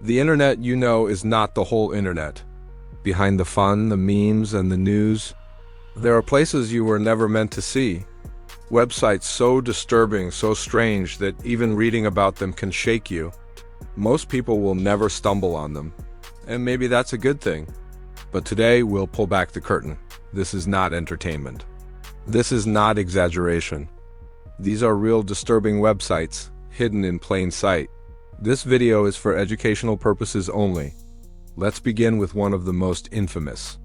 The internet you know is not the whole internet. Behind the fun, the memes, and the news, there are places you were never meant to see. Websites so disturbing, so strange that even reading about them can shake you. Most people will never stumble on them, and maybe that's a good thing. But today we'll pull back the curtain. This is not entertainment. This is not exaggeration. These are real disturbing websites, hidden in plain sight. This video is for educational purposes only. Let's begin with one of the most infamous.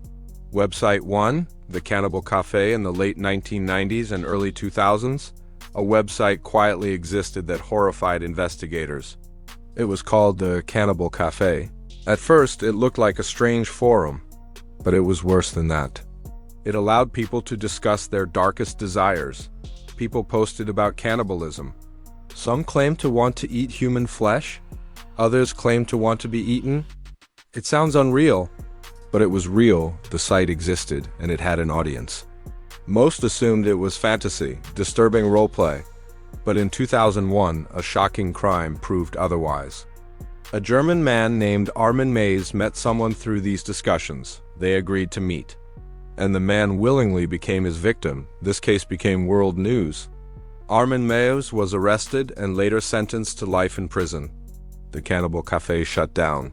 Website 1, the Cannibal Cafe in the late 1990s and early 2000s, a website quietly existed that horrified investigators. It was called the Cannibal Cafe. At first, it looked like a strange forum, but it was worse than that. It allowed people to discuss their darkest desires. People posted about cannibalism. Some claimed to want to eat human flesh. Others claimed to want to be eaten. It sounds unreal, but it was real. The site existed, and it had an audience. Most assumed it was fantasy, disturbing roleplay. But in 2001, a shocking crime proved otherwise. A German man named Armin Mays met someone through these discussions. They agreed to meet. And the man willingly became his victim. This case became world news. Armin Mays was arrested and later sentenced to life in prison. The Cannibal Cafe shut down.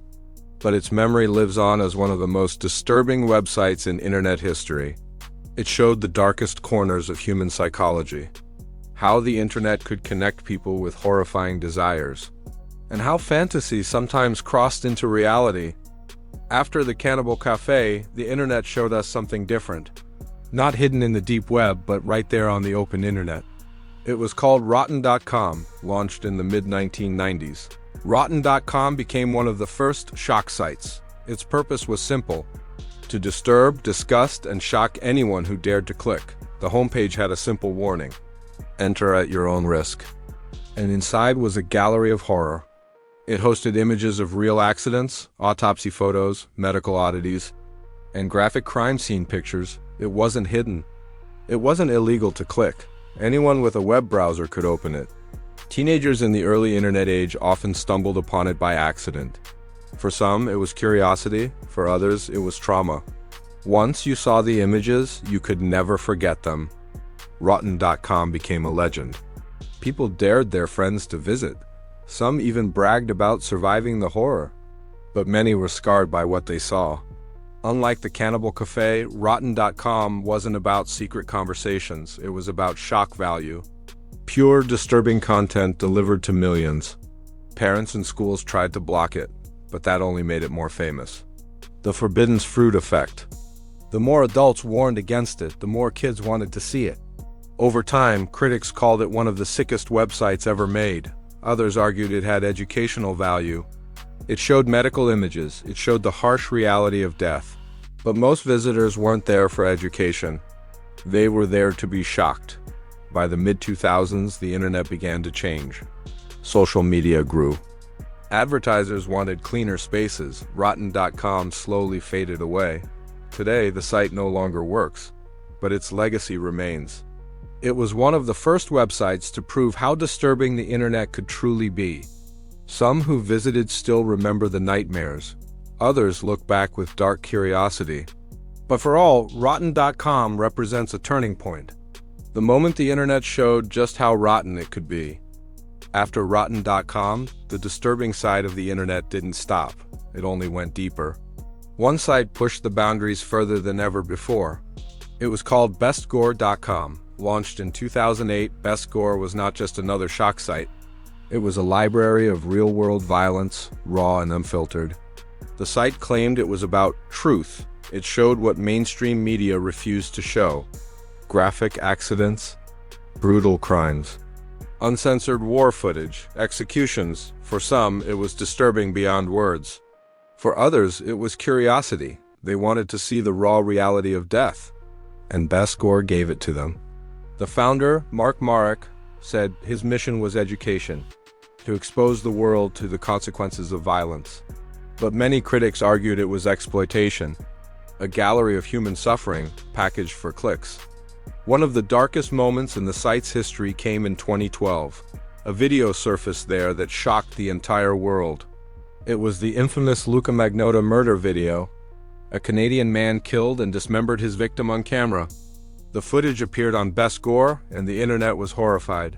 But its memory lives on as one of the most disturbing websites in internet history. It showed the darkest corners of human psychology, how the internet could connect people with horrifying desires, and how fantasy sometimes crossed into reality. After the Cannibal Cafe, the internet showed us something different. Not hidden in the deep web, but right there on the open internet. It was called Rotten.com, launched in the mid-1990s. Rotten.com became one of the first shock sites. Its purpose was simple: to disturb, disgust, and shock anyone who dared to click. The homepage had a simple warning: enter at your own risk. And inside was a gallery of horror. It hosted images of real accidents, autopsy photos, medical oddities, and graphic crime scene pictures. It wasn't hidden. It wasn't illegal to click. Anyone with a web browser could open it. Teenagers in the early internet age often stumbled upon it by accident. For some, it was curiosity. For others, it was trauma. Once you saw the images, you could never forget them. Rotten.com became a legend. People dared their friends to visit. Some even bragged about surviving the horror. But many were scarred by what they saw. Unlike the Cannibal Cafe, Rotten.com wasn't about secret conversations. It was about shock value. Pure, disturbing content delivered to millions. Parents and schools tried to block it, but that only made it more famous. The forbidden fruit effect. The more adults warned against it, the more kids wanted to see it. Over time, critics called it one of the sickest websites ever made. Others argued it had educational value. It showed medical images. It showed the harsh reality of death. But most visitors weren't there for education. They were there to be shocked. By the mid-2000s, the internet began to change. Social media grew. Advertisers wanted cleaner spaces. Rotten.com slowly faded away. Today, the site no longer works, but its legacy remains. It was one of the first websites to prove how disturbing the internet could truly be. Some who visited still remember the nightmares. Others look back with dark curiosity. But for all, Rotten.com represents a turning point. The moment the internet showed just how rotten it could be. After Rotten.com, the disturbing side of the internet didn't stop. It only went deeper. One site pushed the boundaries further than ever before. It was called bestgore.com. Launched in 2008, BestGore was not just another shock site. It was a library of real-world violence, raw and unfiltered. The site claimed it was about truth. It showed what mainstream media refused to show: graphic accidents, brutal crimes, uncensored war footage, executions. For some, it was disturbing beyond words. For others, it was curiosity. They wanted to see the raw reality of death. And BestGore gave it to them. The founder, Mark Marek, said his mission was education, to expose the world to the consequences of violence. But many critics argued it was exploitation, a gallery of human suffering packaged for clicks. One of the darkest moments in the site's history came in 2012. A video surfaced there that shocked the entire world. It was the infamous Luca Magnotta murder video. A Canadian man killed and dismembered his victim on camera. The footage appeared on Best Gore, and the internet was horrified.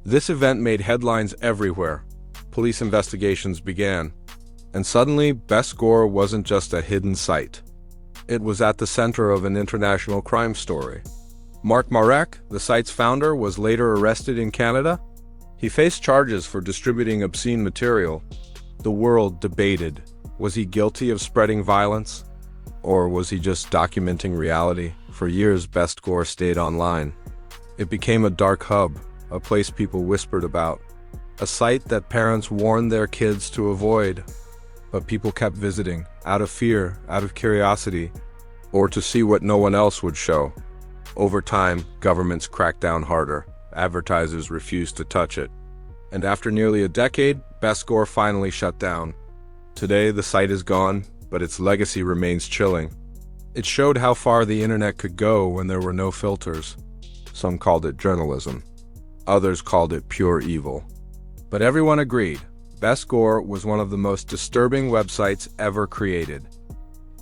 This event made headlines everywhere. Police investigations began. And suddenly, Best Gore wasn't just a hidden site. It was at the center of an international crime story. Mark Marek, the site's founder, was later arrested in Canada. He faced charges for distributing obscene material. The world debated. Was he guilty of spreading violence? Or was he just documenting reality? For years, Best Gore stayed online. It became a dark hub, a place people whispered about, a site that parents warned their kids to avoid. But people kept visiting, out of fear, out of curiosity, or to see what no one else would show. Over time, governments cracked down harder. Advertisers refused to touch it. And after nearly a decade, Best Gore finally shut down. Today, the site is gone, but its legacy remains chilling. It showed how far the internet could go when there were no filters. Some called it journalism. Others called it pure evil. But everyone agreed, Best Gore was one of the most disturbing websites ever created.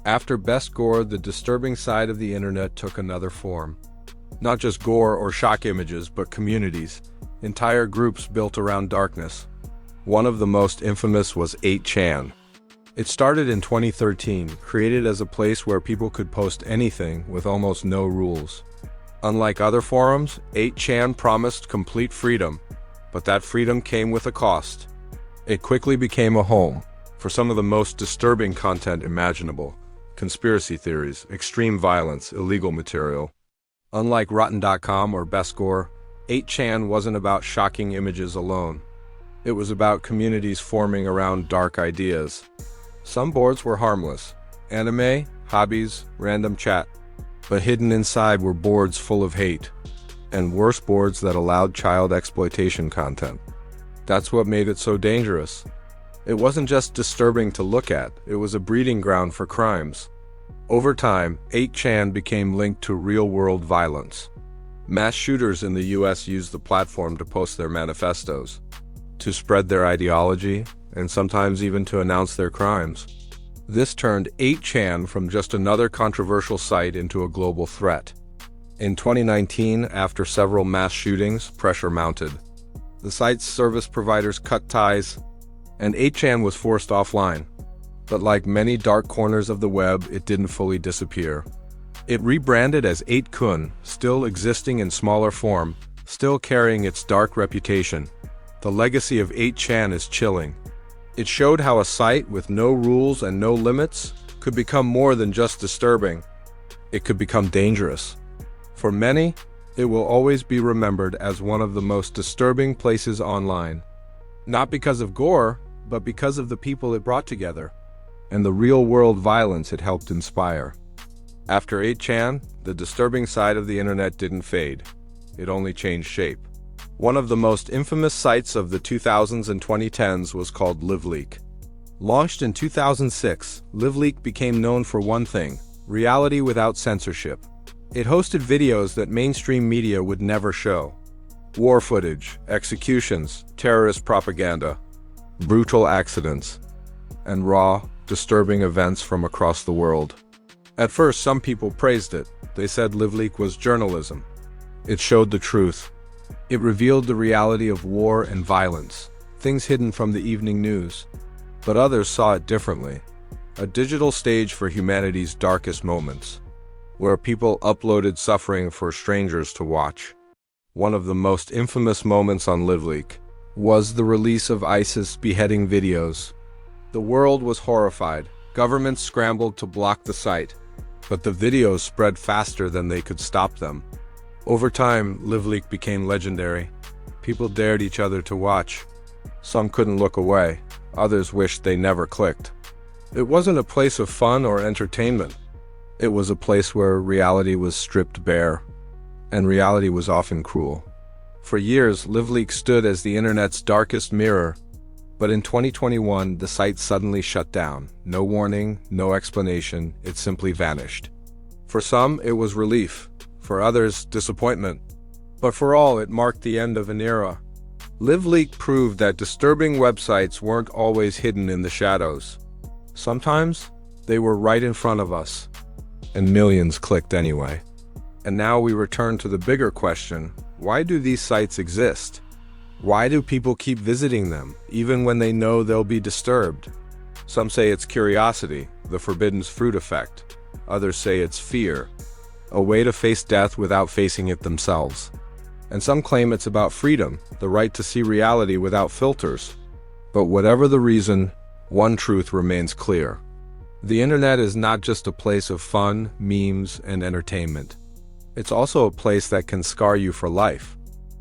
After Best Gore, the disturbing side of the internet took another form. Not just gore or shock images, but communities, entire groups built around darkness. One of the most infamous was 8chan. It started in 2013, created as a place where people could post anything with almost no rules. Unlike other forums, 8chan promised complete freedom, but that freedom came with a cost. It quickly became a home for some of the most disturbing content imaginable. Conspiracy theories, extreme violence, illegal material. Unlike Rotten.com or Best Gore, 8chan wasn't about shocking images alone. It was about communities forming around dark ideas. Some boards were harmless. Anime, hobbies, random chat. But hidden inside were boards full of hate. And worse, boards that allowed child exploitation content. That's what made it so dangerous. It wasn't just disturbing to look at, it was a breeding ground for crimes. Over time, 8chan became linked to real-world violence. Mass shooters in the US used the platform to post their manifestos, to spread their ideology, and sometimes even to announce their crimes. This turned 8chan from just another controversial site into a global threat. In 2019, after several mass shootings, pressure mounted. The site's service providers cut ties, and 8chan was forced offline. But like many dark corners of the web, it didn't fully disappear. It rebranded as 8kun, still existing in smaller form, still carrying its dark reputation. The legacy of 8chan is chilling. It showed how a site with no rules and no limits could become more than just disturbing. It could become dangerous. For many, it will always be remembered as one of the most disturbing places online. Not because of gore, but because of the people it brought together, and the real-world violence it helped inspire. After 8chan, the disturbing side of the internet didn't fade. It only changed shape. One of the most infamous sites of the 2000s and 2010s was called LiveLeak. Launched in 2006, LiveLeak became known for one thing: reality without censorship. It hosted videos that mainstream media would never show. War footage, executions, terrorist propaganda, brutal accidents, and raw, disturbing events from across the world. At first, some people praised it. They said LiveLeak was journalism. It showed the truth. It revealed the reality of war and violence, things hidden from the evening news. But others saw it differently. A digital stage for humanity's darkest moments, where people uploaded suffering for strangers to watch. One of the most infamous moments on LiveLeak was the release of ISIS beheading videos. The world was horrified. Governments scrambled to block the site, but the videos spread faster than they could stop them. Over time, LiveLeak became legendary. People dared each other to watch. Some couldn't look away. Others wished they never clicked. It wasn't a place of fun or entertainment. It was a place where reality was stripped bare, and reality was often cruel. For years, LiveLeak stood as the internet's darkest mirror. But in 2021, the site suddenly shut down. No warning, no explanation, it simply vanished. For some, it was relief. For others, disappointment. But for all, it marked the end of an era. LiveLeak proved that disturbing websites weren't always hidden in the shadows. Sometimes, they were right in front of us, and millions clicked anyway. And now we return to the bigger question: why do these sites exist? Why do people keep visiting them, even when they know they'll be disturbed? Some say it's curiosity, the forbidden fruit effect. Others say it's fear, a way to face death without facing it themselves. And some claim it's about freedom, the right to see reality without filters. But whatever the reason, one truth remains clear. The internet is not just a place of fun, memes, and entertainment. It's also a place that can scar you for life.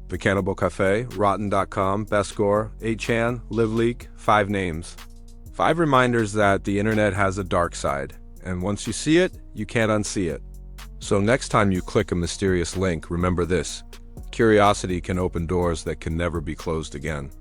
The Cannibal Cafe, Rotten.com, Bestgore, 8chan, LiveLeak, 5 names. 5 reminders that the internet has a dark side, and once you see it, you can't unsee it. So next time you click a mysterious link, remember this: curiosity can open doors that can never be closed again.